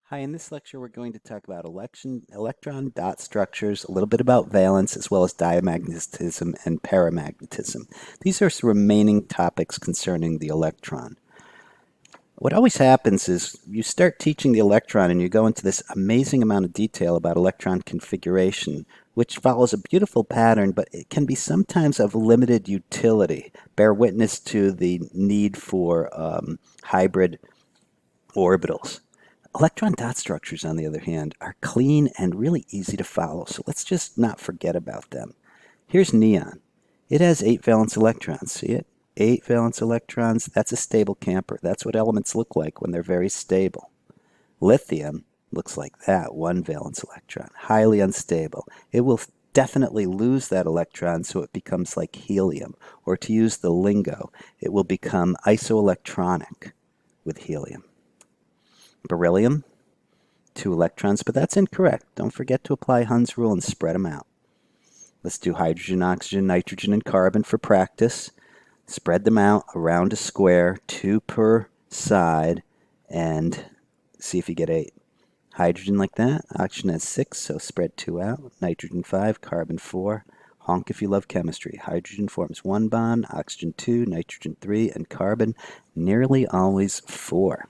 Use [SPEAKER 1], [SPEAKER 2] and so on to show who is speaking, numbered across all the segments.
[SPEAKER 1] Hi, in this lecture we're going to talk about electron dot structures, a little bit about valence, as well as diamagnetism and paramagnetism. These are some remaining topics concerning the electron. What always happens is you start teaching the electron and you go into this amazing amount of detail about electron configuration, which follows a beautiful pattern, but it can be sometimes of limited utility. Bear witness to the need for hybrid orbitals. Electron dot structures, on the other hand, are clean and really easy to follow, so let's just not forget about them. Here's neon. It has 8 valence electrons. See it? 8 valence electrons. That's a stable camper. That's what elements look like when they're very stable. Lithium looks like that, 1 valence electron. Highly unstable. It will definitely lose that electron, so it becomes like helium. Or to use the lingo, it will become isoelectronic with helium. Beryllium, 2 electrons, but that's incorrect. Don't forget to apply Hund's rule and spread them out. Let's do hydrogen, oxygen, nitrogen, and carbon for practice. Spread them out around a square, 2 per side, and see if you get 8. Hydrogen like that. Oxygen has 6, so spread 2 out. Nitrogen 5, carbon 4. Honk if you love chemistry. Hydrogen forms 1 bond, oxygen 2, nitrogen 3, and carbon nearly always 4.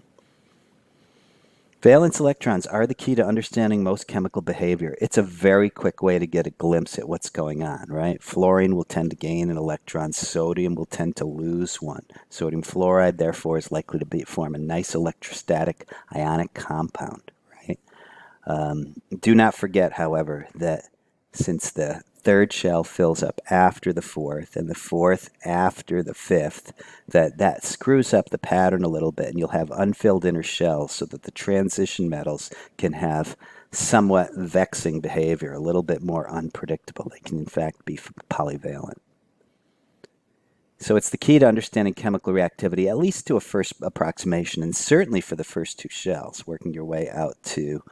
[SPEAKER 1] Valence electrons are the key to understanding most chemical behavior. It's a very quick way to get a glimpse at what's going on, right? Fluorine will tend to gain an electron. Sodium will tend to lose one. Sodium fluoride, therefore, is likely to form a nice electrostatic ionic compound, right? Do not forget, however, that since the third shell fills up after the fourth and the fourth after the fifth, that screws up the pattern a little bit, and you'll have unfilled inner shells so that the transition metals can have somewhat vexing behavior, a little bit more unpredictable. They can in fact be polyvalent. So it's the key to understanding chemical reactivity, at least to a first approximation, and certainly for the first 2 shells, working your way out to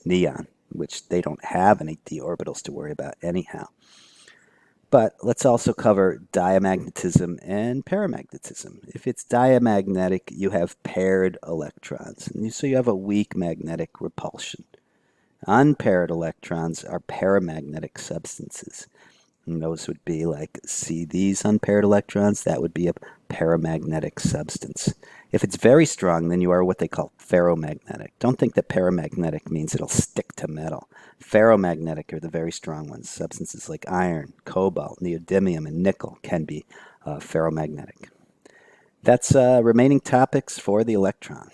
[SPEAKER 1] neon, which they don't have any d orbitals to worry about anyhow. But let's also cover diamagnetism and paramagnetism. If it's diamagnetic, you have paired electrons, and so you have a weak magnetic repulsion. Unpaired electrons are paramagnetic substances. And those would be like, see these unpaired electrons? That would be a paramagnetic substance. If it's very strong, then you are what they call ferromagnetic. Don't think that paramagnetic means it'll stick to metal. Ferromagnetic are the very strong ones. Substances like iron, cobalt, neodymium, and nickel can be ferromagnetic. That's remaining topics for the electron.